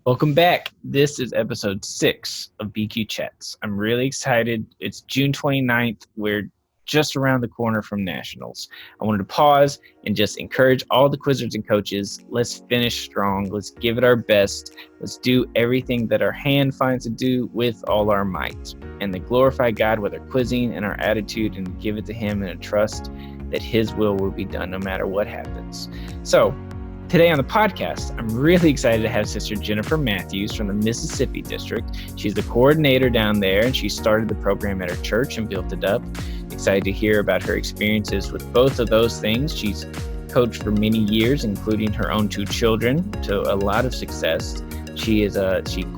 Welcome back. This is episode 6 of BQChats. I'm really excited. It's June 29th. We're just around the corner from Nationals. I wanted to pause and just encourage all the quizzers and coaches. Let's finish strong. Let's give it our best. Let's do everything that our hand finds to do with all our might. And then glorify God with our quizzing and our attitude and give it to Him in a trust that His will be done no matter what happens. So, today on the podcast, I'm really excited to have Sister Jennifer Matthews from the Mississippi District. She's the coordinator down there, and she started the program at her church and built it up. Excited to hear about her experiences with both of those things. She's coached for many years, including her own 2 children, to a lot of success. She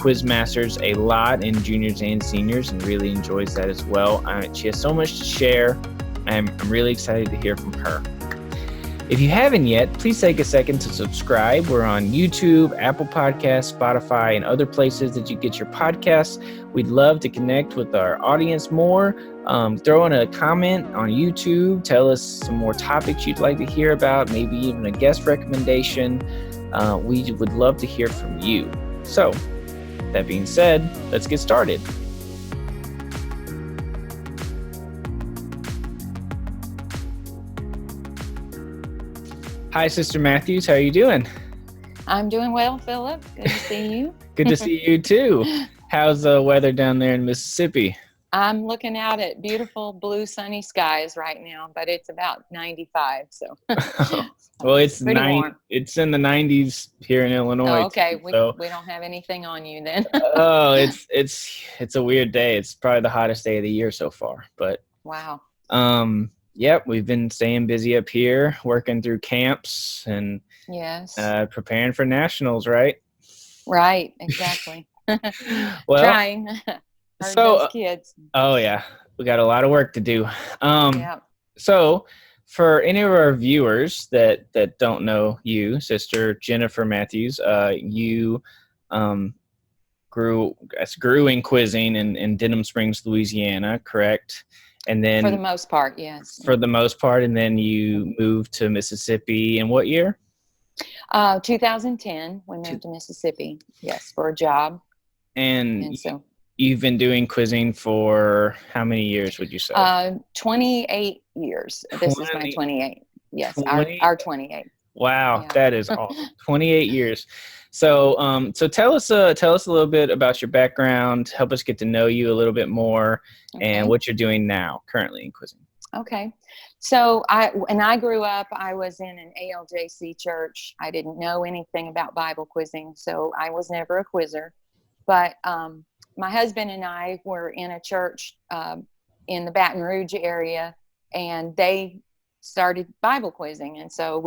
quiz masters a lot in juniors and seniors and really enjoys that as well. She has so much to share. I'm really excited to hear from her. If you haven't yet, please take a second to subscribe. We're on YouTube, Apple Podcasts, Spotify, and other places that you get your podcasts. We'd love to connect with our audience more. Throw in a comment on YouTube. Tell us some more topics you'd like to hear about, maybe even a guest recommendation. We would love to hear from you. So, that being said, let's get started. Hi, Sister Matthews. How are you doing? I'm doing well, Philip. Good to see you. Good to see you too. How's the weather down there in Mississippi? I'm looking out at beautiful blue sunny skies right now, but it's about 95. So well, it's warm. It's in the 90s here in Illinois. Oh, okay. So We don't have anything on you then. it's a weird day. It's probably the hottest day of the year so far. But wow. Yep, we've been staying busy up here, working through camps and Yes. Preparing for nationals, right? Right, exactly. Well, trying. Those kids. Oh yeah, we got a lot of work to do. Yeah. So for any of our viewers that don't know you, Sister Jennifer Matthews, you grew in quizzing in Denham Springs, Louisiana, correct? And then for the most part, yes. For the most part, and then you moved to Mississippi in what year? 2010, we moved to Mississippi, yes, for a job. And so you've been doing quizzing for how many years, would you say? 28 years. This is my 28. Yes, 20? Our 28. Wow, yeah. That is awesome. 28 years. So, so tell us a little bit about your background. Help us get to know you a little bit more, and what you're doing now, currently in quizzing. Okay. So when I grew up, I was in an ALJC church. I didn't know anything about Bible quizzing, so I was never a quizzer. But my husband and I were in a church in the Baton Rouge area, and they started Bible quizzing. And so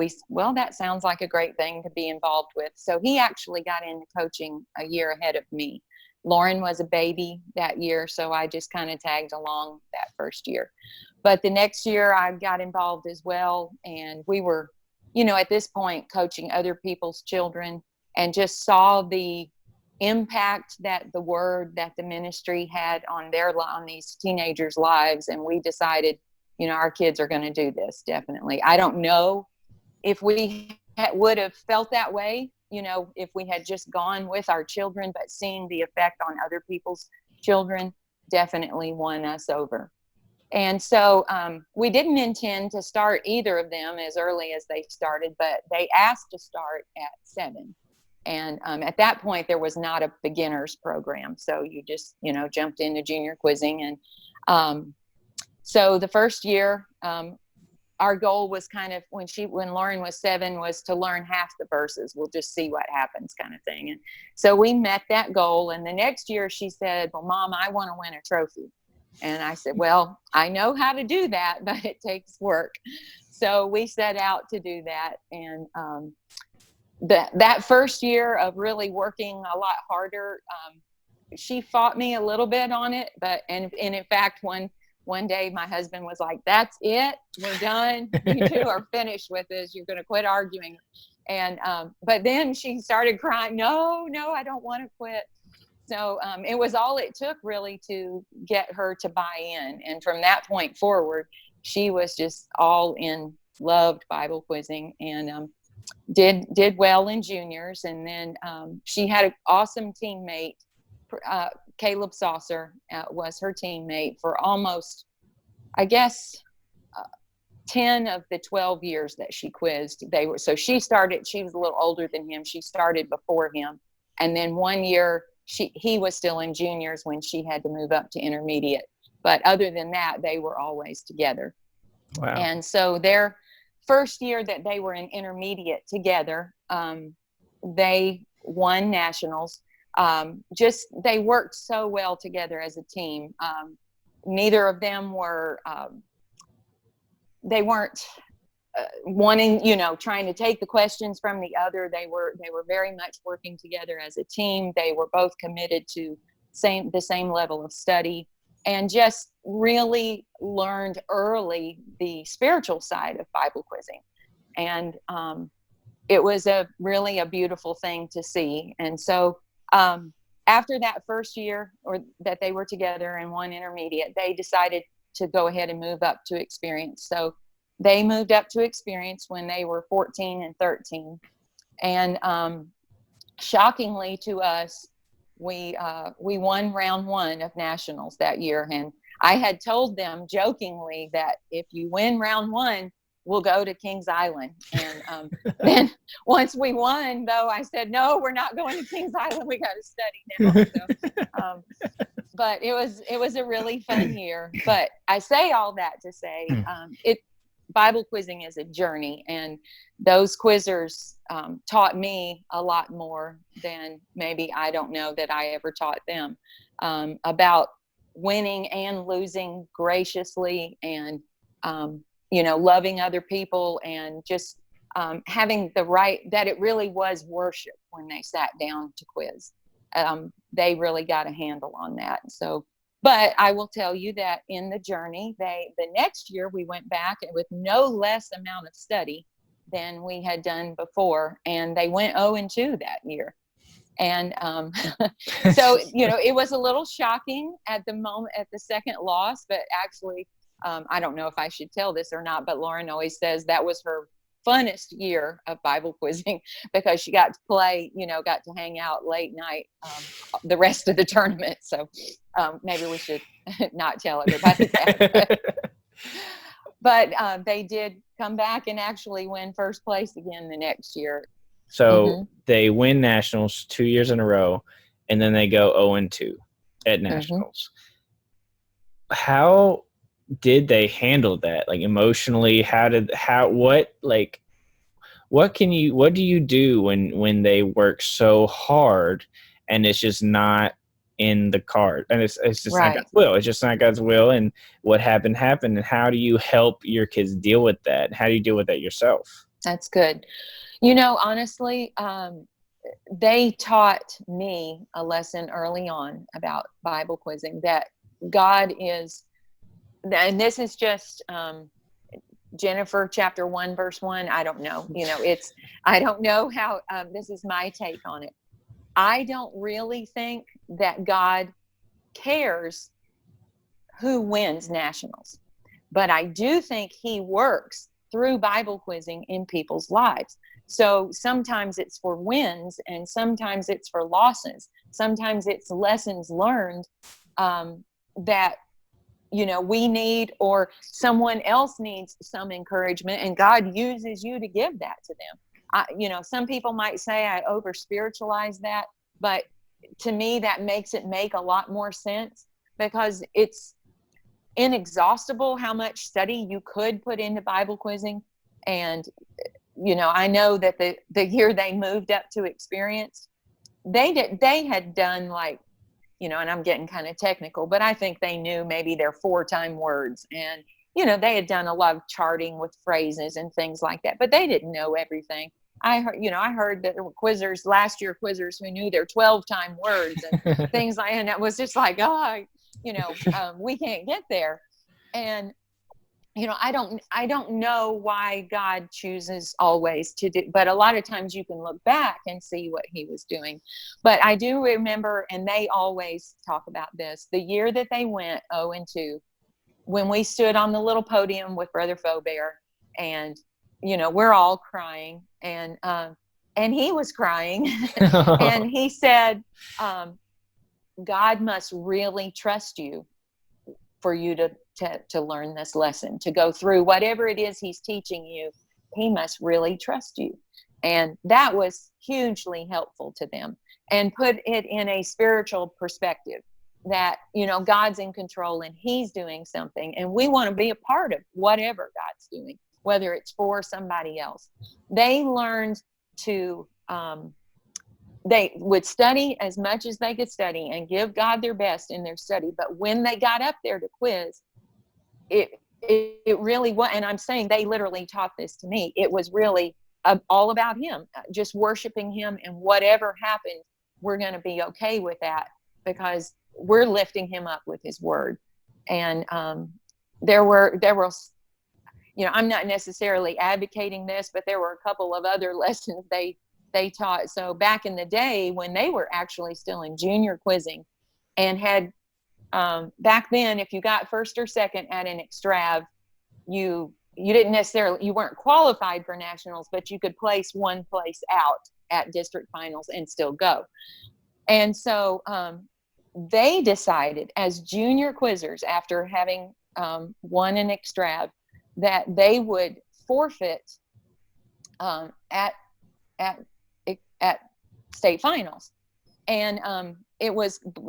that sounds like a great thing to be involved with. So he actually got into coaching a year ahead of me. Lauren was a baby that year, so I just kind of tagged along that first year. But the next year I got involved as well. And we were, at this point, coaching other people's children, and just saw the impact that the word, that the ministry had on these teenagers' lives. And we decided, our kids are going to do this, definitely. I don't know if we would have felt that way, if we had just gone with our children, but seeing the effect on other people's children definitely won us over. And so we didn't intend to start either of them as early as they started, but they asked to start at 7. And at that point, there was not a beginners program. So you just, jumped into junior quizzing. And so the first year, our goal was kind of when Lauren was 7 was to learn half the verses. We'll just see what happens, kind of thing. And so we met that goal. And the next year she said, well, Mom, I want to win a trophy. And I said, well, I know how to do that, but it takes work. So we set out to do that. And that first year of really working a lot harder, she fought me a little bit on it. And in fact, one day my husband was like, that's it, we're done. You two are finished with this. You're going to quit arguing. And but then she started crying, no, I don't want to quit. So it was all it took really to get her to buy in. And from that point forward, she was just all in, loved Bible quizzing. And did well in juniors, and then she had an awesome teammate. Caleb Saucer was her teammate for almost, I guess, 10 of the 12 years that she quizzed. So she was a little older than him. She started before him. And then one year he was still in juniors when she had to move up to intermediate. But other than that, they were always together. Wow. And so their first year that they were in intermediate together, they won nationals. They worked so well together as a team. Neither of them were, they weren't wanting, trying to take the questions from the other. They were very much working together as a team. They were both committed to the same level of study, and just really learned early the spiritual side of Bible quizzing. And it was really a beautiful thing to see. And so after that first year or that they were together and one intermediate, they decided to go ahead and move up to experience. So they moved up to experience when they were 14 and 13. And shockingly to us, we won round one of nationals that year. And I had told them jokingly that if you win round one, we'll go to Kings Island. And then once we won, though, I said, no, we're not going to Kings Island. We got to study now. So, but it was a really fun year. But I say all that to say Bible quizzing is a journey, and those quizzers taught me a lot more than maybe I don't know that I ever taught them about winning and losing graciously, and loving other people, and just having the right, that it really was worship when they sat down to quiz. They really got a handle on that. So, but I will tell you that in the journey, the next year we went back with no less amount of study than we had done before, and they went 0-2 that year. And so, it was a little shocking at the moment, at the second loss, but actually, I don't know if I should tell this or not, but Lauren always says that was her funnest year of Bible quizzing, because she got to play, got to hang out late night the rest of the tournament. So maybe we should not tell everybody that. But they did come back and actually win first place again the next year. So they win nationals 2 years in a row, and then they go 0-2 at nationals. How did they handle that? Like emotionally, what do you do when they work so hard and it's just not in the card, and it's just Right. not God's will. It's just not God's will, and what happened. And how do you help your kids deal with that? How do you deal with that yourself? That's good. Honestly, they taught me a lesson early on about Bible quizzing, that God is, and this is just Jennifer chapter 1 verse 1. I don't know. I don't know how. This is my take on it. I don't really think that God cares who wins nationals, but I do think He works through Bible quizzing in people's lives. So sometimes it's for wins, and sometimes it's for losses. Sometimes it's lessons learned that we need, or someone else needs some encouragement, and God uses you to give that to them. Some people might say I over spiritualize that, but to me that makes it make a lot more sense, because it's inexhaustible how much study you could put into Bible quizzing. And I know that the year they moved up to experience, they had done like, and I'm getting kind of technical, but I think they knew maybe their 4-time words, and they had done a lot of charting with phrases and things like that, but they didn't know everything. I heard that there were last year quizzers who knew their 12-time words and things like, and it was just like, we can't get there. And I don't know why God chooses always to do, but a lot of times you can look back and see what He was doing. But I do remember, and they always talk about this, the year that they went 0-2, when we stood on the little podium with Brother Faubert, and we're all crying, And he was crying. And he said, um, God must really trust you for you to learn this lesson, to go through whatever it is he's teaching you. He must really trust you. And that was hugely helpful to them, and put it in a spiritual perspective that, God's in control and he's doing something, and we want to be a part of whatever God's doing, whether it's for somebody else. They learned to they would study as much as they could study and give God their best in their study. But when they got up there to quiz, it really was, and I'm saying they literally taught this to me. It was really all about him, just worshiping him, and whatever happened, we're going to be okay with that because we're lifting him up with his word. And there were, I'm not necessarily advocating this, but there were a couple of other lessons they taught. So back in the day when they were actually still in junior quizzing, and had back then, if you got first or second at an extrav, you weren't qualified for nationals, but you could place one place out at district finals and still go. And so they decided as junior quizzers, after having won an extrav, that they would forfeit at state finals. And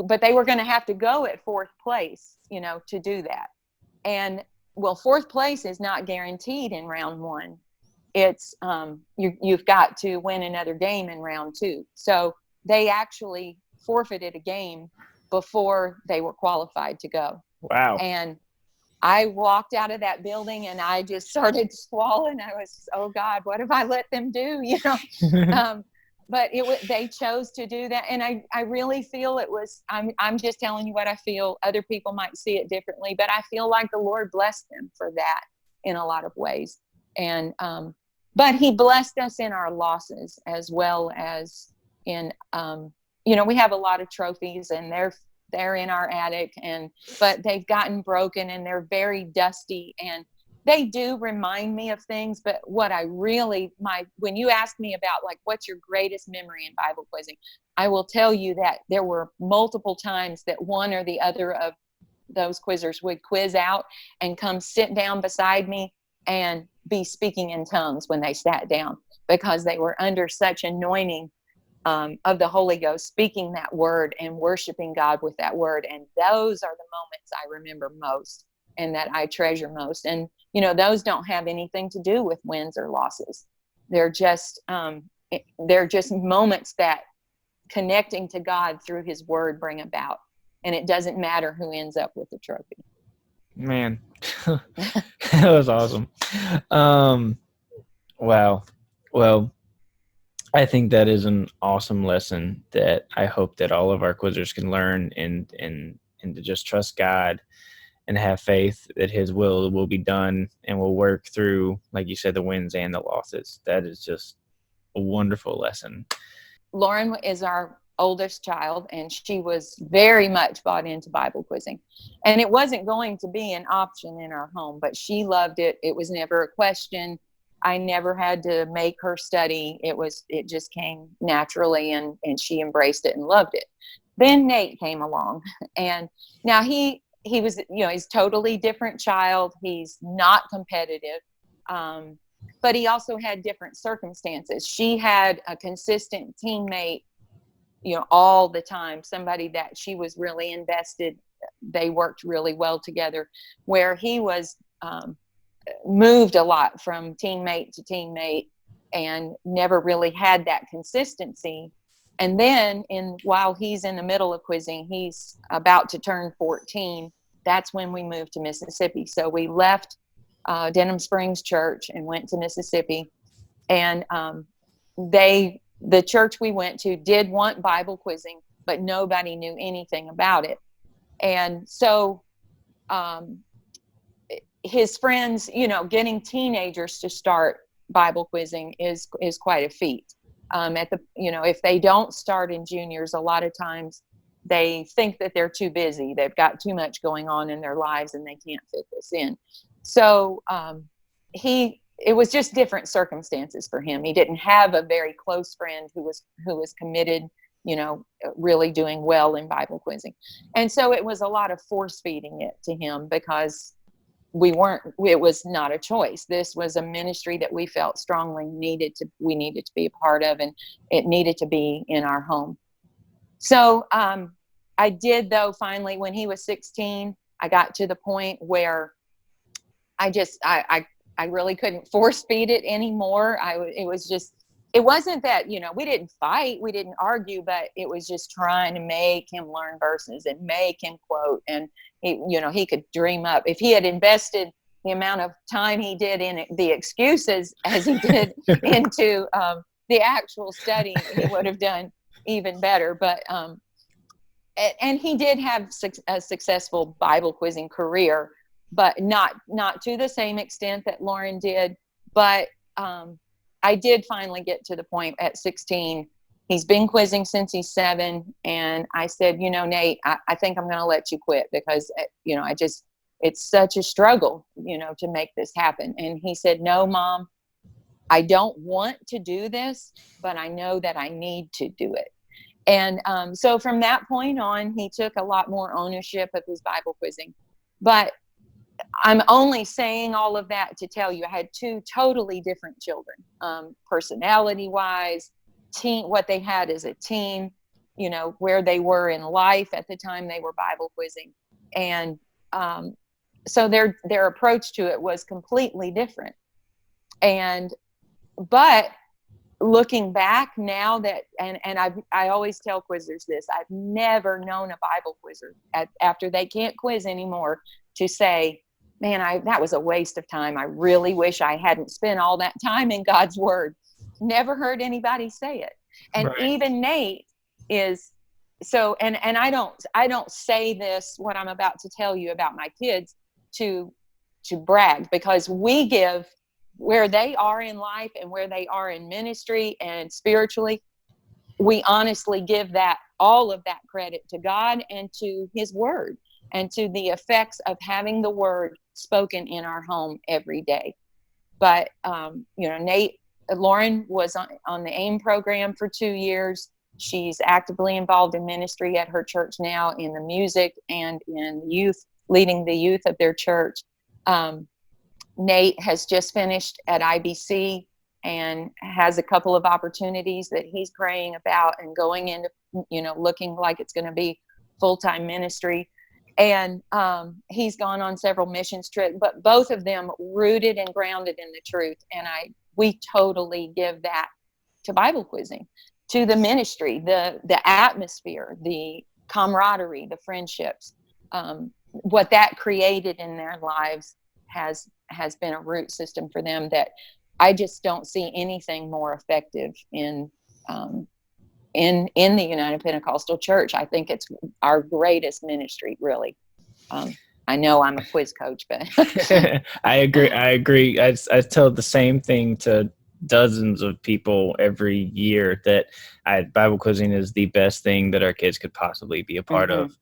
but they were going to have to go at fourth place, to do that. And well, fourth place is not guaranteed in round one. It's you've got to win another game in round two. So they actually forfeited a game before they were qualified to go. Wow. And I walked out of that building and I just started swallowing. I was, oh God, what have I let them do? But they chose to do that. And I really feel it was, I'm just telling you what I feel. Other people might see it differently, but I feel like the Lord blessed them for that in a lot of ways. And, but he blessed us in our losses as well as in, we have a lot of trophies, and they're in our attic, but they've gotten broken and they're very dusty, and they do remind me of things. But what I really, when you ask me about like, what's your greatest memory in Bible quizzing, I will tell you that there were multiple times that one or the other of those quizzers would quiz out and come sit down beside me and be speaking in tongues when they sat down, because they were under such anointing of the Holy Ghost, speaking that word and worshiping God with that word. And those are the moments I remember most and that I treasure most. And, those don't have anything to do with wins or losses. They're just moments that connecting to God through his word bring about. And it doesn't matter who ends up with the trophy. Man, that was awesome. Wow. Well, I think that is an awesome lesson that I hope that all of our quizzers can learn, and to just trust God and have faith that his will be done, and will work through, like you said, the wins and the losses. That is just a wonderful lesson. Lauren is our oldest child, and she was very much bought into Bible quizzing. And it wasn't going to be an option in our home, but she loved it. It was never a question. I never had to make her study. It just came naturally, and she embraced it and loved it. Then Nate came along, and now he was, he's a totally different child. He's not competitive. But he also had different circumstances. She had a consistent teammate, all the time, somebody that she was really invested. They worked really well together, where he was moved a lot from teammate to teammate and never really had that consistency. And then while he's in the middle of quizzing, he's about to turn 14. That's when we moved to Mississippi. So we left Denham Springs Church and went to Mississippi. And the church we went to did want Bible quizzing, but nobody knew anything about it. And so his friends, getting teenagers to start Bible quizzing is quite a feat. If they don't start in juniors, a lot of times they think that they're too busy. They've got too much going on in their lives and they can't fit this in. So he it was just different circumstances for him. He didn't have a very close friend who was committed, really doing well in Bible quizzing. And so it was a lot of force feeding it to him because it was not a choice. This was a ministry that we felt strongly we needed to be a part of, and it needed to be in our home. So I did, though, finally, when he was 16, I got to the point where I really couldn't force feed it anymore. It wasn't that, we didn't fight, we didn't argue, but it was just trying to make him learn verses and make him quote. And he could dream up. If he had invested the amount of time he did in the excuses as he did into the actual study, he would have done even better. But and he did have a successful Bible quizzing career, but not to the same extent that Lauren did. But I did finally get to the point at 16. He's been quizzing since he's 7. And I said, Nate, I think I'm going to let you quit because, it's such a struggle, to make this happen. And he said, no, Mom, I don't want to do this, but I know that I need to do it. And so from that point on, he took a lot more ownership of his Bible quizzing. But I'm only saying all of that to tell you I had 2 totally different children, personality-wise, what they had as a team, where they were in life at the time they were Bible quizzing. And so their approach to it was completely different. But looking back now that, and I always tell quizzers this, I've never known a Bible quizzer after they can't quiz anymore to say, man, that was a waste of time. I really wish I hadn't spent all that time in God's word. Never heard anybody say it. And Right. even Nate is so, and I don't say this, what I'm about to tell you about my kids, to brag, because we give where they are in life and where they are in ministry and spiritually, we honestly give all of that credit to God and to his word and to the effects of having the word spoken in our home every day. But, Lauren was on the AIM program for 2 years. She's actively involved in ministry at her church now, in the music and in youth, leading the youth of their church. Nate has just finished at IBC and has a couple of opportunities that he's praying about and going into, looking like it's going to be full-time ministry. And he's gone on several missions trips, but both of them rooted and grounded in the truth. And we totally give that to Bible quizzing, to the ministry, the atmosphere, the camaraderie, the friendships. What that created in their lives has been a root system for them that I just don't see anything more effective in the United Pentecostal Church. I think it's our greatest ministry, really. I know I'm a quiz coach, but I agree. I tell the same thing to dozens of people every year that Bible quizzing is the best thing that our kids could possibly be a part of.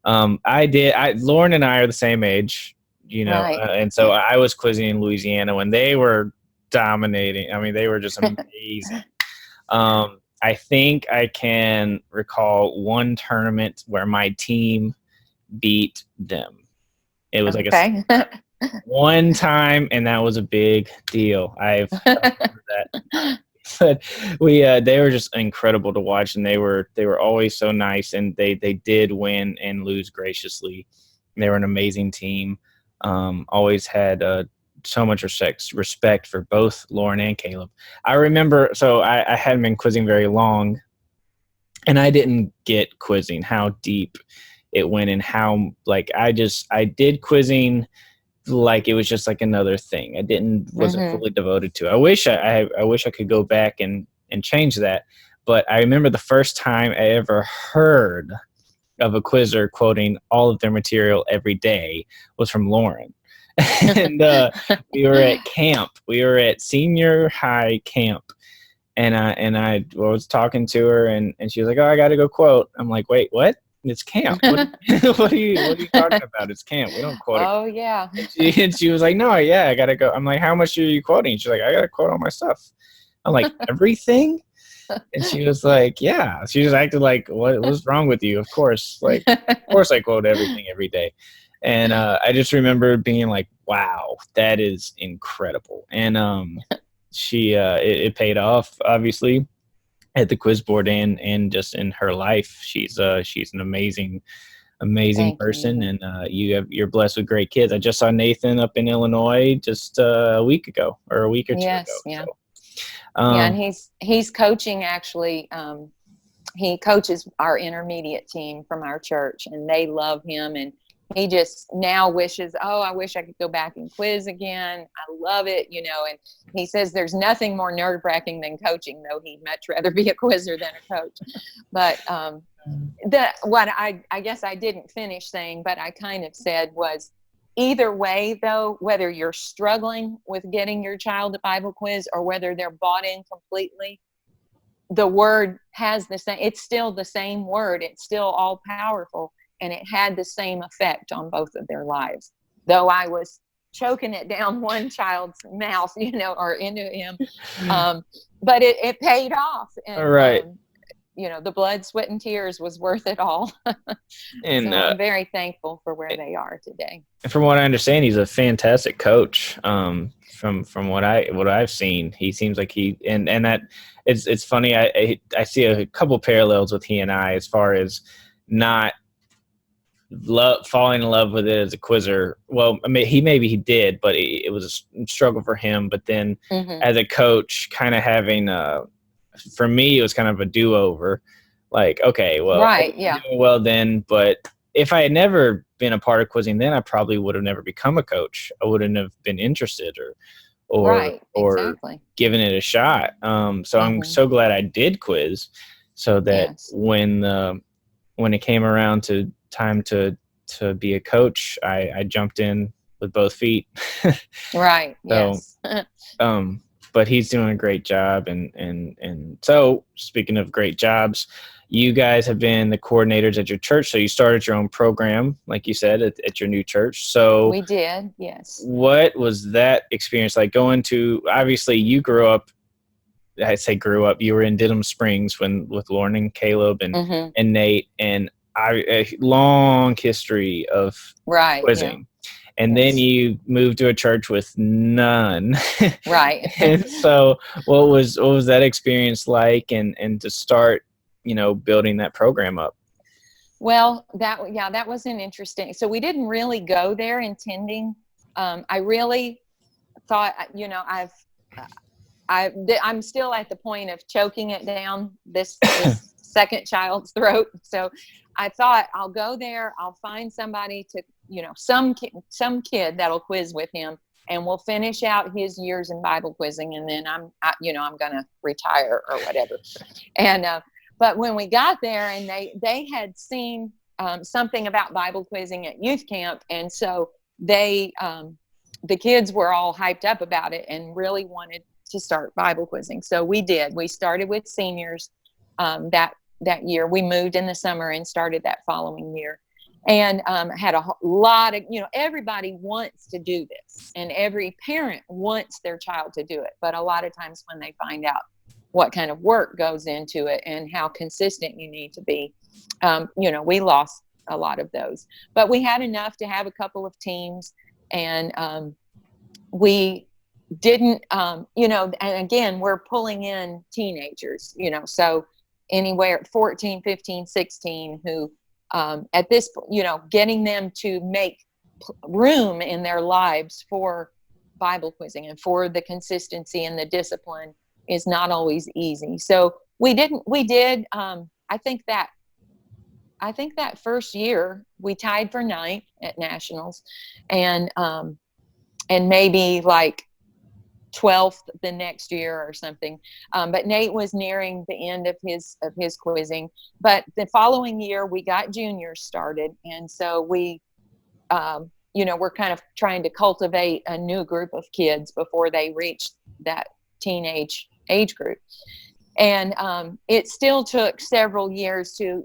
Lauren and I are the same age, Right. and so I was quizzing in Louisiana when they were dominating. I mean, they were just amazing. I think I can recall one tournament where my team beat them. It was like one time, and that was a big deal. I've that. But they were just incredible to watch, and they were always so nice, and they did win and lose graciously. They were an amazing team. Always had so much respect for both Lauren and Caleb. I remember, so I hadn't been quizzing very long, and I didn't get quizzing how deep it went and how, like, I did quizzing like it was just like another thing. Wasn't fully devoted to. I wish I could go back and change that. But I remember the first time I ever heard of a quizzer quoting all of their material every day was from Lauren. And we were at camp. We were at senior high camp. And I was talking to her, and she was like, "Oh, I got to go quote." I'm like, "Wait, what?" It's camp. What what are you talking about? It's camp. We don't quote it. Oh yeah. And she was like, no, yeah, I gotta go. I'm like, how much are you quoting? She's like, I gotta quote all my stuff. I'm like, everything? And she was like, yeah. She just acted like, what's wrong with you? Of course, I quote everything every day. And I just remember being like, wow, that is incredible. And it paid off, obviously, at the quiz board and just in her life. She's an amazing Thank person, you. and you're blessed with great kids. I just saw Nathan up in Illinois just a week ago, or a week or two ago. Yes, So yeah. Yeah, and um, he's coaching actually. He coaches our intermediate team from our church, and they love him. And he just now wishes, oh, I wish I could go back and quiz again. I love it, you know. And he says there's nothing more nerve wracking than coaching, though he'd much rather be a quizzer than a coach. But what I guess I didn't finish saying, but I kind of said was, either way, though, whether you're struggling with getting your child a Bible quiz or whether they're bought in completely, the word has the same, it's still the same word. It's still all powerful. And it had the same effect on both of their lives. Though I was choking it down one child's mouth, you know, or into him. But it paid off. all And, right, you know, the blood, sweat, and tears was worth it all. and So I'm very thankful for where they are today. from what I understand, he's a fantastic coach. From what I've seen, he seems like and that it's funny. I see a couple parallels with he and I as far as not falling in love with it as a quizzer. Well, I mean, he did, but it was a struggle for him. But then, Mm-hmm. as a coach, kind of having for me, it was kind of a do over. Like, okay, well, I Right. didn't Yeah. do well then, but if I had never been a part of quizzing, then I probably would have never become a coach. I wouldn't have been interested Right. or Exactly. given it a shot. So I'm Mm-hmm. so glad I did quiz, so that Yes. when it came around to time to be a coach, I jumped in with both feet. Right. So, Yes. um, but he's doing a great job, and so speaking of great jobs, you guys have been the coordinators at your church. So you started your own program, like you said, at your new church. So We did. Yes. what was that experience like going to? Obviously, you grew up. I say grew up. You were in Denham Springs with Lauren and Caleb Mm-hmm. and Nate, and a long history of Right. Yeah. quizzing. And then Yes. you moved to a church with none. Right. And so what was that experience like, and to start, building that program up? Well, that was an interesting. So we didn't really go there intending. I really thought, you know, I'm still at the point of choking it down this second child's throat. So I thought I'll go there. I'll find somebody to, you know, some kid that'll quiz with him, and we'll finish out his years in Bible quizzing, and then I'm gonna retire or whatever. And but when we got there, and they had seen something about Bible quizzing at youth camp, and so the kids were all hyped up about it and really wanted to start Bible quizzing. So we did. We started with seniors that year. We moved in the summer and started that following year, and had a lot of, you know, everybody wants to do this, and every parent wants their child to do it. But a lot of times when they find out what kind of work goes into it and how consistent you need to be, you know, we lost a lot of those. But we had enough to have a couple of teams, and we didn't, you know, and again, we're pulling in teenagers, you know, so anywhere 14, 15, 16 who at this, you know, getting them to make room in their lives for Bible quizzing and for the consistency and the discipline is not always easy. So we did, I think that first year we tied for ninth at nationals, and maybe like 12th the next year or something. But Nate was nearing the end of his quizzing. But the following year we got juniors started, and so we, you know, we're kind of trying to cultivate a new group of kids before they reach that teenage age group. And it still took several years to,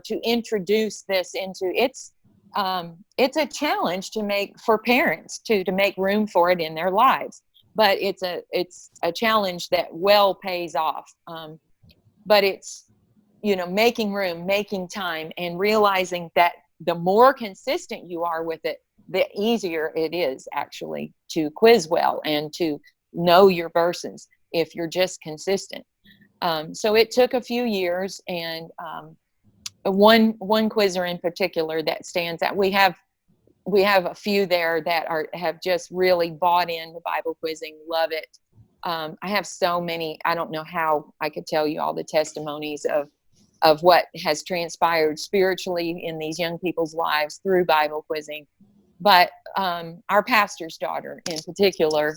to introduce this into it's a challenge to make for parents to make room for it in their lives, but it's a challenge that well pays off. But it's, making room, making time, and realizing that the more consistent you are with it, the easier it is actually to quiz well and to know your verses if you're just consistent. So it took a few years, and one quizzer in particular that stands out. We have a few there that have just really bought into Bible quizzing, love it. I have so many. I don't know how I could tell you all the testimonies of what has transpired spiritually in these young people's lives through Bible quizzing. But our pastor's daughter in particular,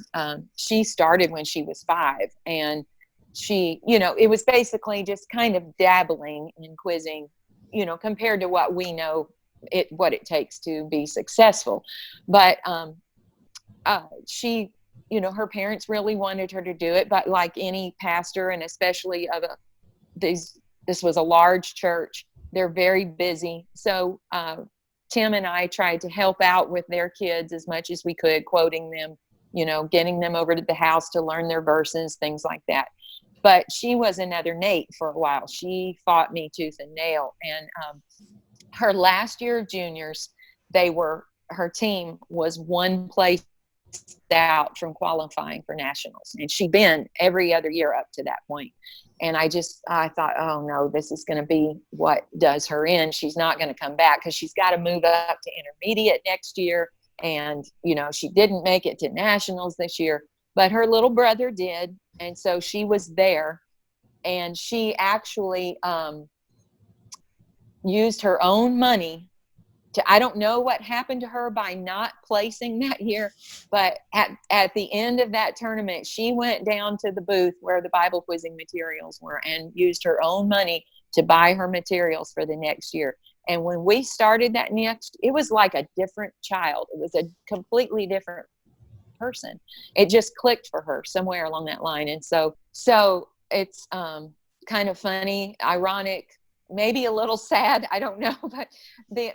she started when she was 5, and she, it was basically just kind of dabbling in quizzing, compared to what we know what it takes to be successful. But she, her parents really wanted her to do it, but like any pastor, and especially of this was a large church, they're very busy. So Tim and I tried to help out with their kids as much as we could, quoting them, getting them over to the house to learn their verses, things like that. But she was another Nate for a while. She fought me tooth and nail. And her last year of juniors, her team was one place out from qualifying for nationals. And she'd been every other year up to that point. And I thought, oh no, this is going to be what does her in. She's not going to come back because she's got to move up to intermediate next year. And, she didn't make it to nationals this year, but her little brother did. And so she was there, and she actually used her own money I don't know what happened to her by not placing that year, but at the end of that tournament, she went down to the booth where the Bible quizzing materials were and used her own money to buy her materials for the next year. And when we started that it was like a different child. It was a completely different person. It just clicked for her somewhere along that line. And so it's kind of funny, ironic, maybe a little sad, I don't know, but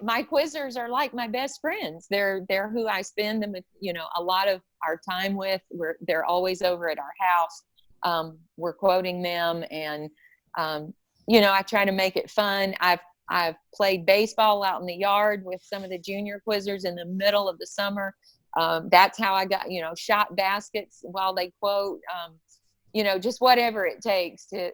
my quizzers are like my best friends. They're who I spend a lot of our time with. They're always over at our house. We're quoting them, and I try to make it fun. I've played baseball out in the yard with some of the junior quizzers in the middle of the summer. That's how I got, shot baskets while they quote, just whatever it takes to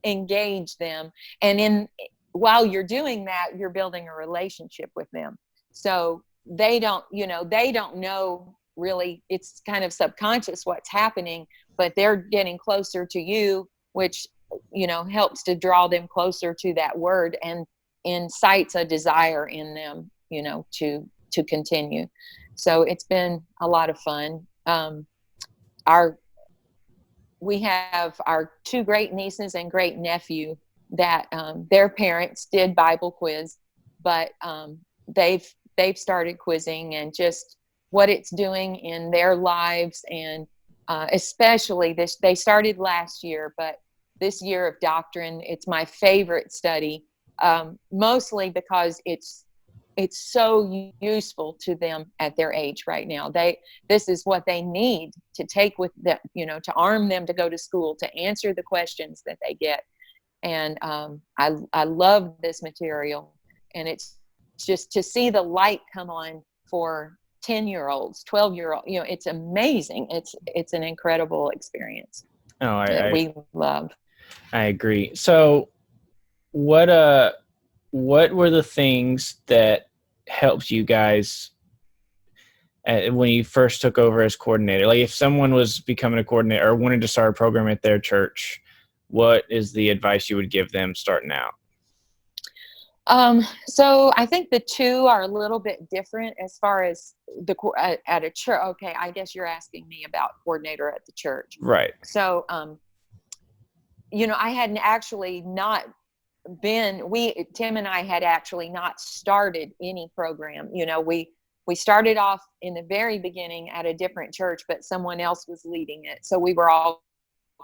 engage them. And while you're doing that, you're building a relationship with them. So they don't know really, it's kind of subconscious what's happening, but they're getting closer to you, which, helps to draw them closer to that word and incites a desire in them, to continue. So it's been a lot of fun. We have our 2 great nieces and great nephew that their parents did Bible quiz, but they've started quizzing, and just what it's doing in their lives, and especially they started last year, but this year of doctrine, it's my favorite study, mostly because it's so useful to them at their age right now. This is what they need to take with them, to arm them to go to school, to answer the questions that they get. And I love this material, and it's just to see the light come on for 10-year-olds, 12-year-old, it's amazing. It's an incredible experience that we love. I agree. So what were the things that helped you guys when you first took over as coordinator? Like, if someone was becoming a coordinator or wanted to start a program at their church, what is the advice you would give them starting out? So I think the 2 are a little bit different as far as at a church. Okay, I guess you're asking me about coordinator at the church. Right. So, I hadn't actually not Tim and I had actually not started any program. We started off in the very beginning at a different church, but someone else was leading it. So we were all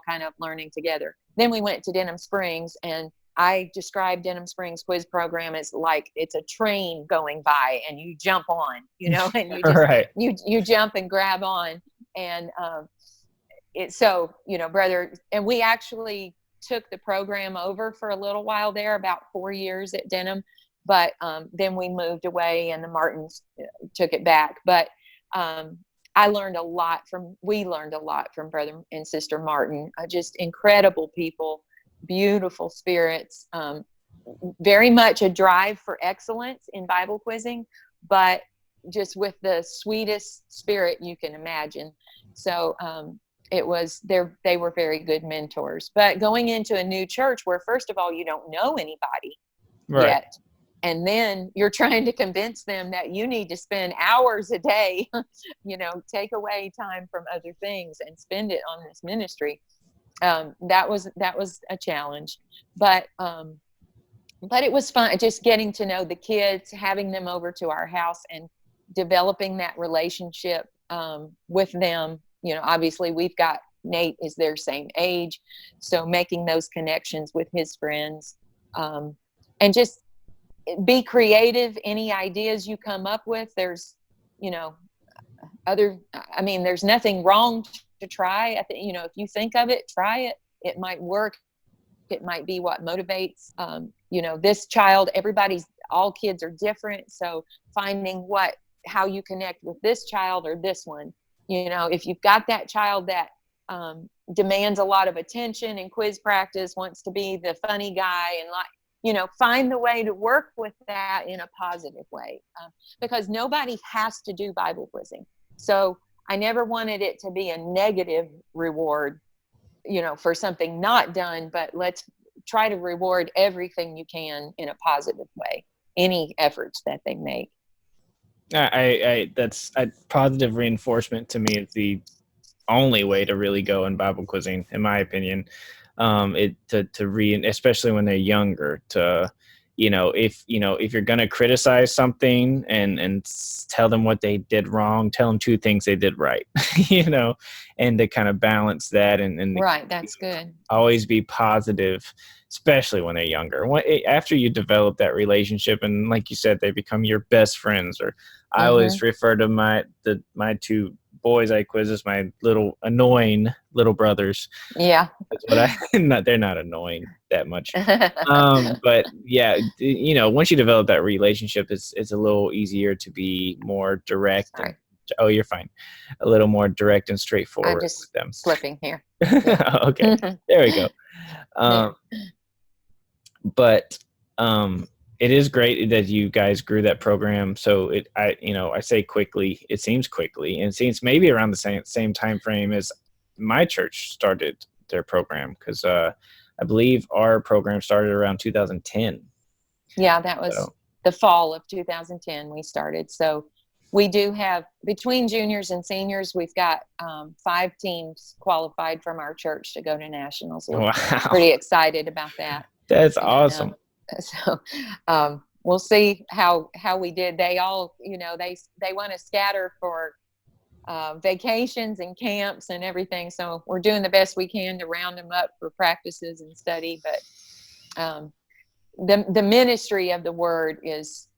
kind of learning together. then we went to Denham Springs, and I described Denham Springs quiz program as like it's a train going by, and you jump on, and you just Right. you jump and grab on, and so brother, and we actually took the program over for a little while there, about 4 years at Denham, but then we moved away, and the Martins took it back. But we learned a lot from Brother and Sister Martin, just incredible people, beautiful spirits, very much a drive for excellence in Bible quizzing, but just with the sweetest spirit you can imagine. So they were very good mentors. But going into a new church where, first of all, you don't know anybody Right. yet, and then you're trying to convince them that you need to spend hours a day, take away time from other things and spend it on this ministry. That was a challenge, but it was fun, just getting to know the kids, having them over to our house, and developing that relationship with them. Obviously Nate is their same age, so making those connections with his friends, and just be creative. Any ideas you come up with, there's there's nothing wrong to try. If you think of it, try it. It might work. It might be what motivates this child. All kids are different, so finding how you connect with this child or this one. If you've got that child that demands a lot of attention in quiz practice, wants to be the funny guy, and find the way to work with that in a positive way, because nobody has to do Bible quizzing. So I never wanted it to be a negative reward, for something not done, but let's try to reward everything you can in a positive way, any efforts that they make. That's a positive reinforcement to me is the only way to really go in Bible quizzing, in my opinion. Especially when they're younger, if you're going to criticize something and tell them what they did wrong, tell them 2 things they did right, and to kind of balance that, and right. That's good. Always be positive, especially when they're younger. After you develop that relationship, and like you said, they become your best friends. Or I always refer to my 2 boys I quiz as my little annoying little brothers. Yeah. That's what they're not annoying that much. But yeah, once you develop that relationship, it's a little easier to be more direct. Sorry. Oh, you're fine. A little more direct and straightforward I'm just with them. slipping here. Okay, there we go. But it is great that you guys grew that program. So I say quickly, it seems quickly, and it seems maybe around the same time frame as my church started their program, because I believe our program started around 2010. Yeah, that was the fall of 2010 we started. So we do have, between juniors and seniors, we've got 5 teams qualified from our church to go to nationals. We're pretty excited about that. That's awesome. So we'll see how we did. They all, they want to scatter for vacations and camps and everything. So we're doing the best we can to round them up for practices and study. But the ministry of the word is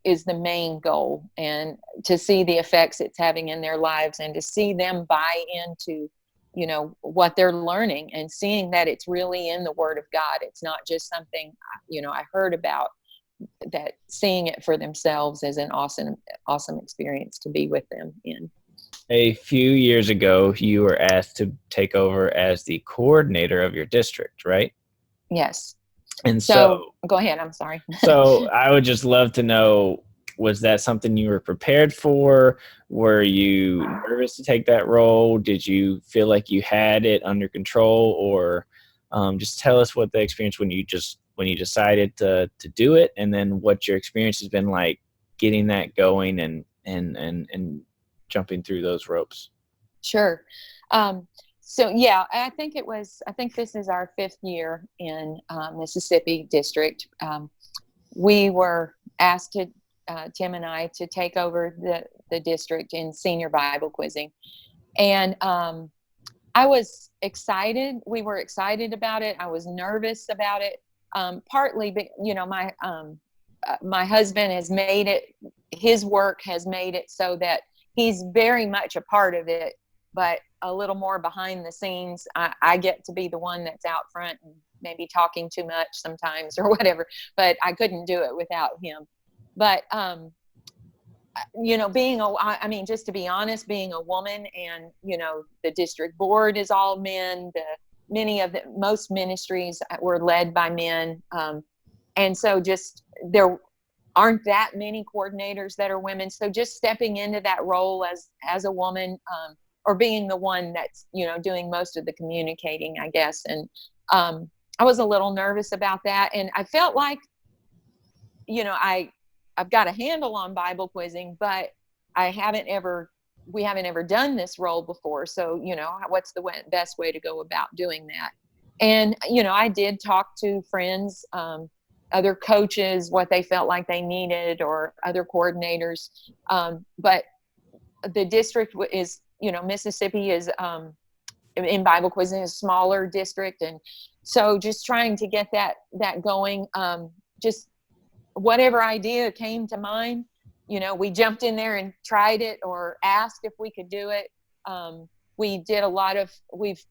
the main goal, and to see the effects it's having in their lives, and to see them buy into what they're learning, and seeing that it's really in the Word of God. It's not just something I heard about. That seeing it for themselves is an awesome experience to be with them in. A few years ago, you were asked to take over as the coordinator of your district, right? Yes. And so go ahead. I'm sorry. So I would just love to know, was that something you were prepared for? Were you nervous to take that role? Did you feel like you had it under control? Or just tell us what the experience when you decided to do it, and then what your experience has been like getting that going and jumping through those ropes. Sure. So yeah, I think this is our 5th year in Mississippi district. We were asked to, Tim and I, to take over the district in senior Bible quizzing. And I was excited. We were excited about it. I was nervous about it. Partly, my husband has made it. His work has made it so that he's very much a part of it, but a little more behind the scenes. I get to be the one that's out front and maybe talking too much sometimes or whatever. But I couldn't do it without him. But just to be honest, being a woman, and the district board is all men. Most ministries were led by men, and so just there aren't that many coordinators that are women. So just stepping into that role as a woman, or being the one that's doing most of the communicating, I guess. And I was a little nervous about that, and I felt like I've got a handle on Bible quizzing, but we haven't ever done this role before. So, what's the best way to go about doing that? And, I did talk to friends, other coaches, what they felt like they needed, or other coordinators. But the district is, Mississippi is, in Bible quizzing, is a smaller district. And so just trying to get that going, just whatever idea came to mind, we jumped in there and tried it, or asked if we could do it. We did we've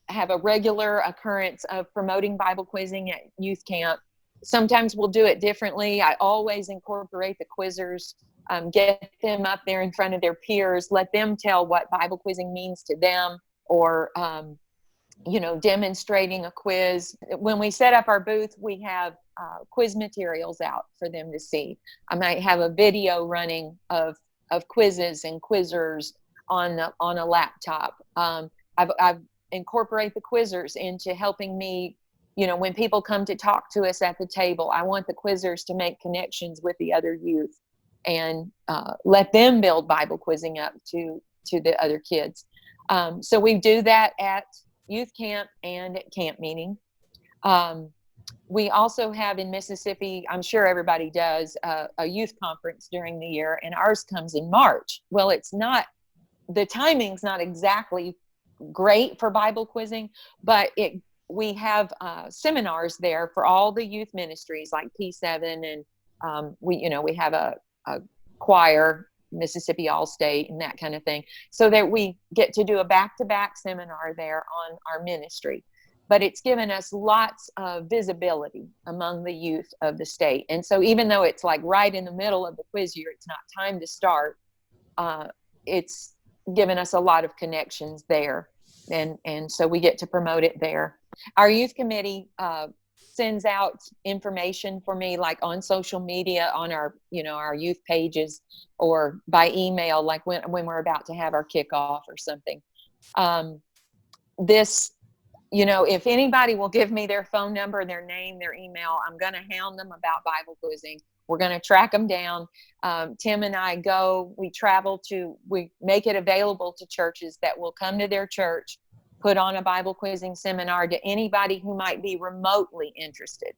have a regular occurrence of promoting Bible quizzing at youth camp. Sometimes we'll do it differently. I always incorporate the quizzers, get them up there in front of their peers, let them tell what Bible quizzing means to them, or demonstrating a quiz. When we set up our booth, we have quiz materials out for them to see. I might have a video running of quizzes and quizzers on a laptop. I've incorporate the quizzers into helping me. When people come to talk to us at the table, I want the quizzers to make connections with the other youth, and let them build Bible quizzing up to the other kids. So we do that at youth camp and at camp meeting. We also have in Mississippi, I'm sure everybody does, a youth conference during the year, and ours comes in March. Well, the timing's not exactly great for Bible quizzing, but we have seminars there for all the youth ministries like P7, and we have a choir, Mississippi All-State, and that kind of thing, so that we get to do a back-to-back seminar there on our ministry. But it's given us lots of visibility among the youth of the state. And so even though it's like right in the middle of the quiz year, it's not time to start, it's given us a lot of connections there. And so we get to promote it there. Our youth committee sends out information for me, like on social media, on our youth pages, or by email, like when we're about to have our kickoff or something. If anybody will give me their phone number, their name, their email, I'm going to hound them about Bible quizzing. We're going to track them down. Tim and I we make it available to churches that will come to their church, put on a Bible quizzing seminar to anybody who might be remotely interested.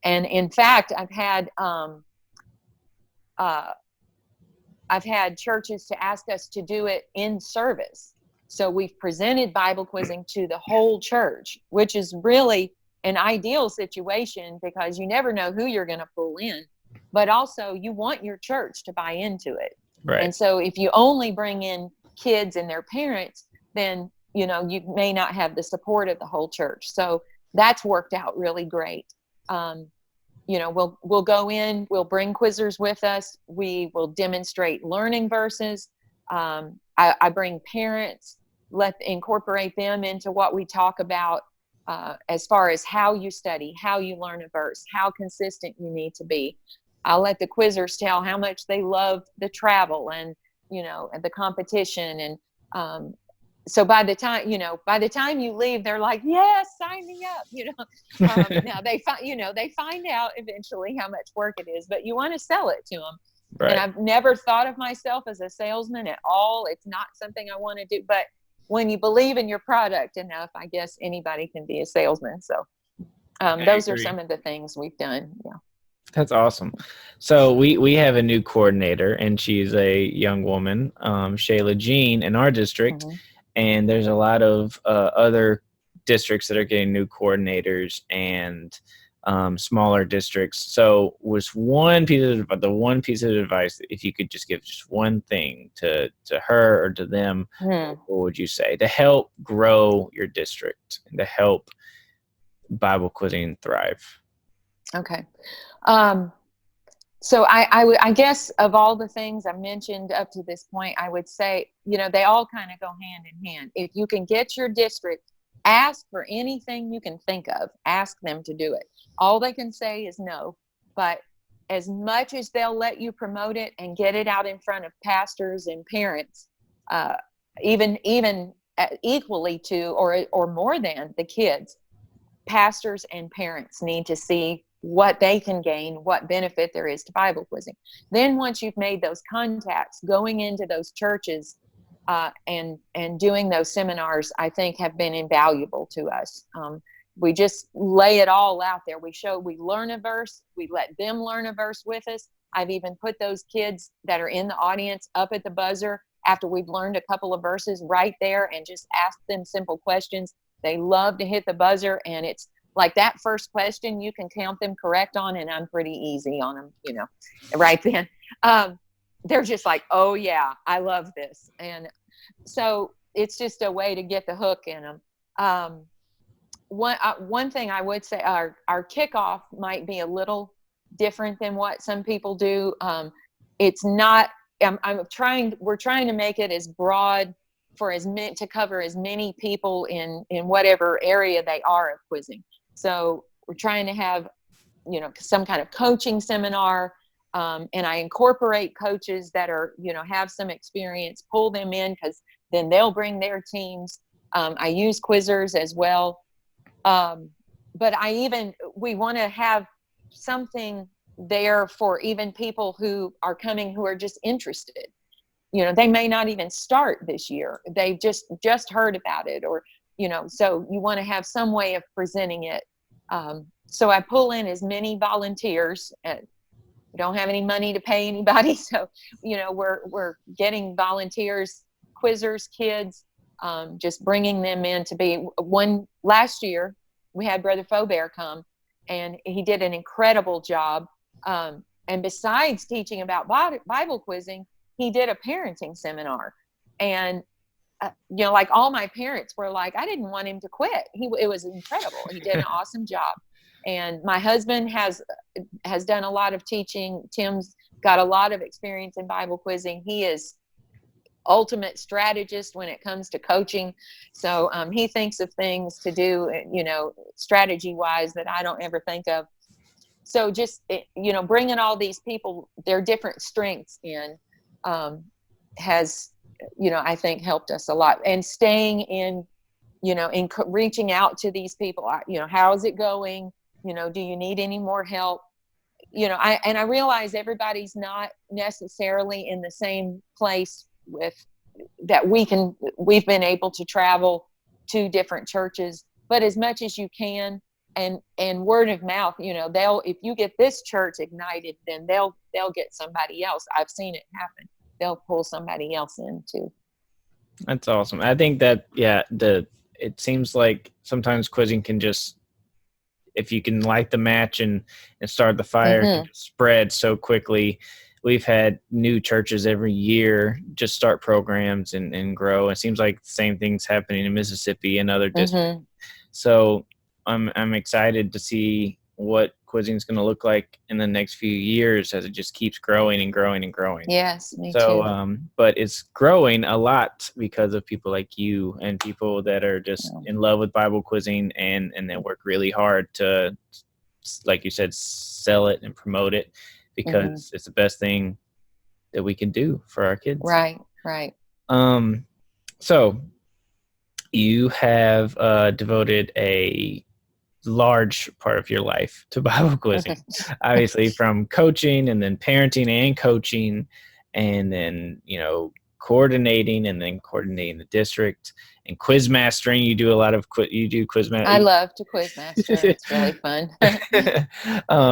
And in fact, I've had churches to ask us to do it in service. So we've presented Bible quizzing to the whole church, which is really an ideal situation, because you never know who you're going to pull in, but also you want your church to buy into it. Right. And so if you only bring in kids and their parents, then you may not have the support of the whole church. So that's worked out really great. We'll go in, we'll bring quizzers with us. We will demonstrate learning verses. I bring parents, incorporate them into what we talk about, as far as how you study, how you learn a verse, how consistent you need to be. I'll let the quizzers tell how much they love the travel and the competition. And so by the time you leave, they're like, yes, sign me up. Now they find out eventually how much work it is, but you want to sell it to them. Right. And I've never thought of myself as a salesman at all. It's not something I want to do, but when you believe in your product enough, I guess anybody can be a salesman. So those are some of the things we've done. Yeah. That's awesome. So we have a new coordinator, and she's a young woman, Shayla Jean, in our district. Mm-hmm. and there's a lot of other districts that are getting new coordinators, and smaller districts. So was the one piece of advice, if you could just give just one thing to her or to them, Hmm. what would you say to help grow your district and to help Bible quizzing thrive? Okay. Um, so I guess of all the things I mentioned up to this point, I would say, they all kind of go hand in hand. If you can get your district, ask for anything you can think of, ask them to do it. All they can say is no, but as much as they'll let you promote it and get it out in front of pastors and parents, uh, even equally to or more than the kids, pastors and parents need to see what they can gain, what benefit there is to Bible quizzing. Then once you've made those contacts, going into those churches and doing those seminars, I think have been invaluable to us. We just lay it all out there. We learn a verse, we let them learn a verse with us. I've even put those kids that are in the audience up at the buzzer after we've learned a couple of verses right there and just ask them simple questions. They love to hit the buzzer, and it's like that first question you can count them correct on, and I'm pretty easy on them, right then. They're just like, oh yeah, I love this. And so it's just a way to get the hook in them. One thing I would say, our kickoff might be a little different than what some people do. It's not. We're trying to make it as broad to cover as many people in whatever area they are of quizzing. So we're trying to have some kind of coaching seminar, and I incorporate coaches that are have some experience, pull them in, because then they'll bring their teams. I use quizzers as well. But we want to have something there for even people who are coming who are just interested. They may not even start this year. They've just heard about it, or so you want to have some way of presenting it. So I pull in as many volunteers. We don't have any money to pay anybody, so we're getting volunteers, quizzers, kids, just bringing them in to be one. Last year we had Brother Faubert come, and he did an incredible job. And besides teaching about Bible quizzing, he did a parenting seminar. And like all my parents were like, I didn't want him to quit. It was incredible. He did an awesome job. And my husband has done a lot of teaching. Tim's got a lot of experience in Bible quizzing. He is ultimate strategist when it comes to coaching. So he thinks of things to do, strategy wise, that I don't ever think of. So just, bringing all these people, their different strengths in, has, I think helped us a lot. And staying in reaching out to these people, how's it going? Do you need any more help? I realize everybody's not necessarily in the same place with that. We've been able to travel to different churches, but as much as you can, and word of mouth, if you get this church ignited, then they'll get somebody else. I've seen it happen. They'll pull somebody else in too. That's awesome. I think that, it seems like sometimes quizzing can just, if you can light the match and start the fire, it can just spread so quickly. We've had new churches every year just start programs and grow. It seems like the same thing's happening in Mississippi and other districts. So I'm excited to see what quizzing is going to look like in the next few years as it just keeps growing and growing and growing. Yes, me too. But it's growing a lot because of people like you and people that are just in love with Bible quizzing and they work really hard to, like you said, sell it and promote it, because it's the best thing that we can do for our kids. Right. So you have devoted a large part of your life to Bible quizzing, obviously, from coaching and then parenting and coaching, and then coordinating the district and quiz mastering. You do a lot of quiz mastering. I love to quiz master. It's really fun.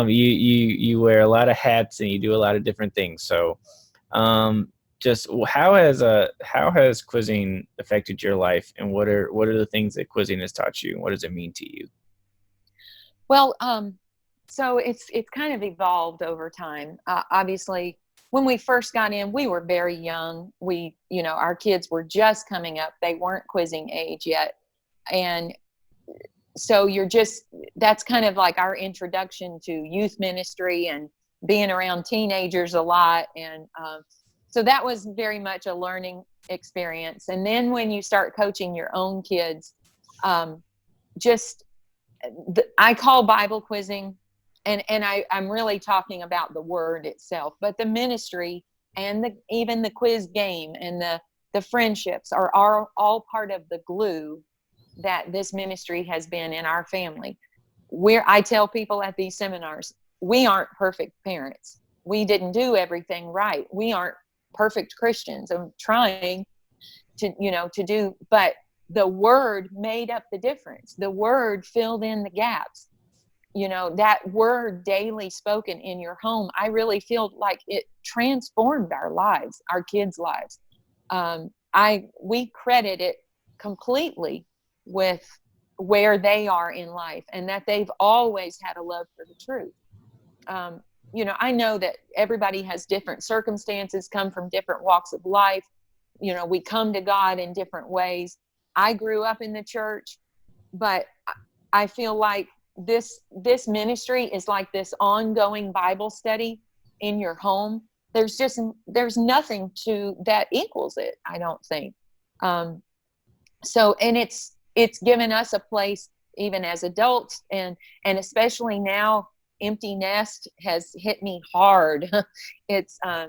You wear a lot of hats and you do a lot of different things. So just how has quizzing affected your life, and what are the things that quizzing has taught you, and what does it mean to you? Well, so it's kind of evolved over time. Obviously, when we first got in, we were very young. Our kids were just coming up; they weren't quizzing age yet, and so that's kind of like our introduction to youth ministry and being around teenagers a lot, and so that was very much a learning experience. And then when you start coaching your own kids, um, just I call Bible quizzing, and I'm really talking about the word itself, but the ministry and even the quiz game and the friendships are all part of the glue that this ministry has been in our family. Where I tell people at these seminars, we aren't perfect parents. We didn't do everything right. We aren't perfect Christians. I'm trying to do, but the word made up the difference. The word filled in the gaps. That word daily spoken in your home, I really feel like it transformed our lives, our kids' lives. We credit it completely with where they are in life, and that they've always had a love for the truth. I know that everybody has different circumstances, come from different walks of life. We come to God in different ways. I grew up in the church, but I feel like this ministry is like this ongoing Bible study in your home. There's nothing to that equals it, I don't think. And it's given us a place even as adults, and especially now, empty nest has hit me hard. It's I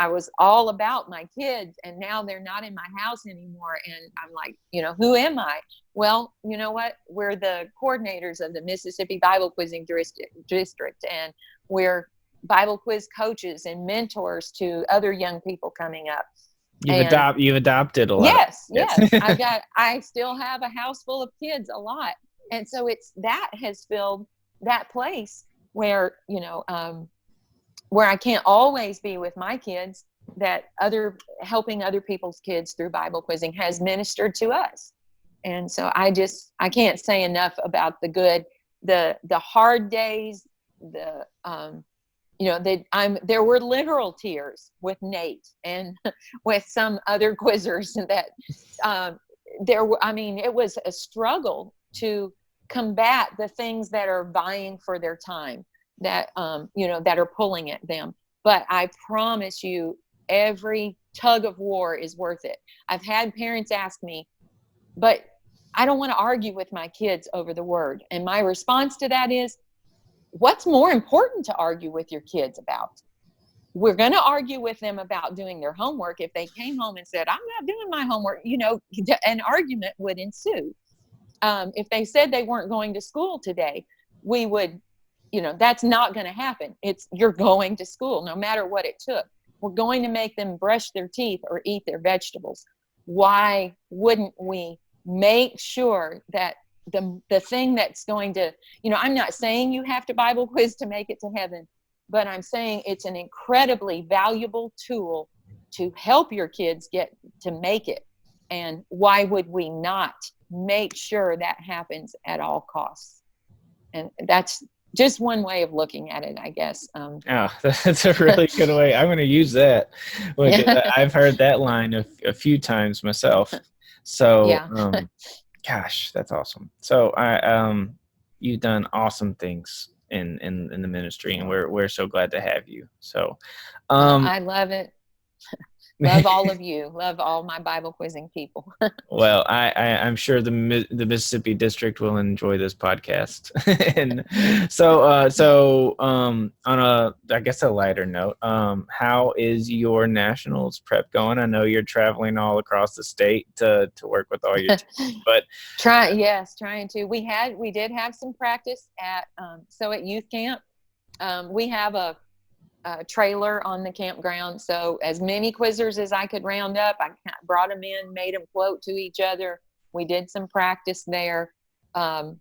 was all about my kids, and now they're not in my house anymore, and I'm like, who am I? Well, you know what, we're the coordinators of the Mississippi Bible Quizzing District, and we're Bible quiz coaches and mentors to other young people coming up. You've adopted a lot of Yes. I still have a house full of kids, a lot. And so that has filled that place where, where I can't always be with my kids, that helping other people's kids through Bible quizzing has ministered to us. And so I can't say enough about the good, the hard days, there were literal tears with Nate and with some other quizzers, and that it was a struggle to combat the things that are vying for their time, that that are pulling at them. But I promise you, every tug of war is worth it. I've had parents ask me, but I don't want to argue with my kids over the word. And my response to that is, what's more important to argue with your kids about? We're going to argue with them about doing their homework. If they came home and said, I'm not doing my homework, an argument would ensue. If they said they weren't going to school today, we would, that's not going to happen. You're going to school no matter what it took. We're going to make them brush their teeth or eat their vegetables. Why wouldn't we make sure that the thing that's going to, I'm not saying you have to Bible quiz to make it to heaven, but I'm saying it's an incredibly valuable tool to help your kids get to make it. And why would we not make sure that happens at all costs? And that's just one way of looking at it, I guess. Oh, that's a really good way. I'm going to use that. I've heard that line a few times myself. So, yeah. Gosh, that's awesome. So you've done awesome things in the ministry, and we're so glad to have you. So I love it. Love all of you. Love all my Bible quizzing people. Well, I'm sure the Mississippi District will enjoy this podcast. And so on I guess a lighter note, how is your nationals prep going? I know you're traveling all across the state to work with all your teams, but trying to. We did have some practice at youth camp. We have a trailer on the campground, so as many quizzers as I could round up, I brought them in, made them quote to each other. We did some practice there. I'm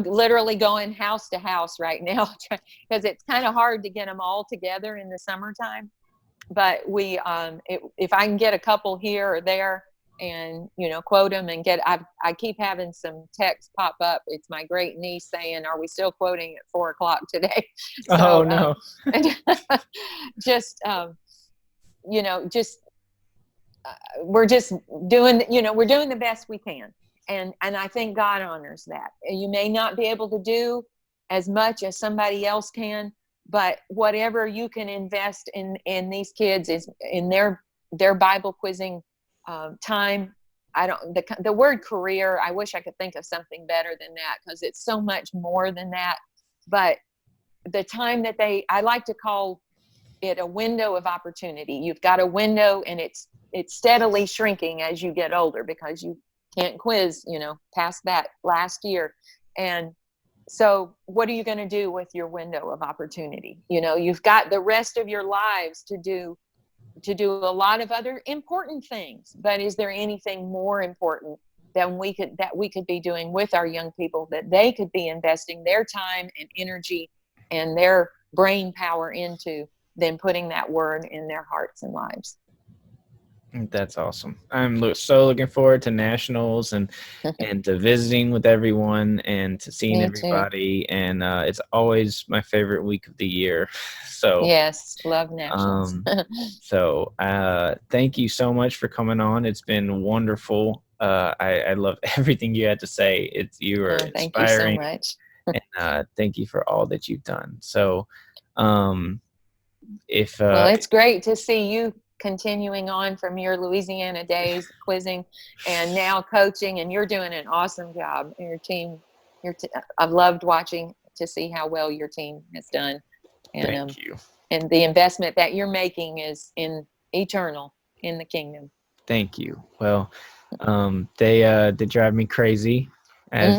literally going house to house right now because it's kind of hard to get them all together in the summertime. but if I can get a couple here or there and, quote them and I keep having some texts pop up. It's my great niece saying, "Are we still quoting at 4 o'clock today?" Oh So, no. just, just, we're just doing, we're doing the best we can. And I think God honors that. You may not be able to do as much as somebody else can, but whatever you can invest in these kids is in their Bible quizzing time. I don't the word career. I wish I could think of something better than that, because it's so much more than that. But the time that I like to call it a window of opportunity. You've got a window, and it's steadily shrinking as you get older, because you can't quiz, past that last year. And so what are you going to do with your window of opportunity? You've got the rest of your lives to do a lot of other important things, but is there anything more important that we could be doing with our young people, that they could be investing their time and energy and their brain power into, than putting that word in their hearts and lives? That's awesome. I'm so looking forward to nationals and to visiting with everyone and to seeing Me too. everybody. And it's always my favorite week of the year. So, Yes, love nationals. um, thank you so much for coming on. It's been wonderful. I love everything you had to say. You are Thank you so inspiring, much. and thank you for all that you've done. So, if Well, it's great to see you continuing on from your Louisiana days, quizzing, and now coaching, and you're doing an awesome job. Your team, I've loved watching to see how well your team has done, and thank you. and the investment that you're making is in eternal in the kingdom. Thank you. Well, they drive me crazy, as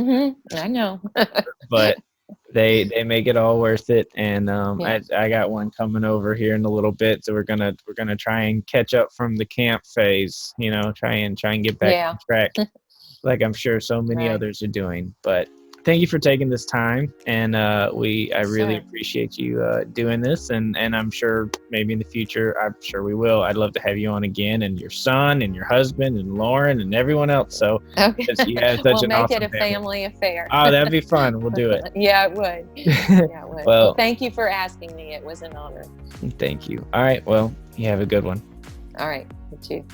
I know. but they make it all worth it. And Yeah. I got one coming over here in a little bit, so we're gonna try and catch up from the camp phase. Try and get back Yeah. on track, like I'm sure so many Right. others are doing. But thank you for taking this time, and I really Sure. appreciate you doing this, and I'm sure maybe in the future, I'm sure we will. I'd love to have you on again, and your son, and your husband, and Lauren, and everyone else. So, Okay. because you have such We'll an make it awesome a family. family affair. Oh, that'd be fun. We'll do it. Yeah, it would. Yeah, it would. Well, Well, thank you for asking me. It was an honor. thank you. All right. Well, you have a good one. All right. You too.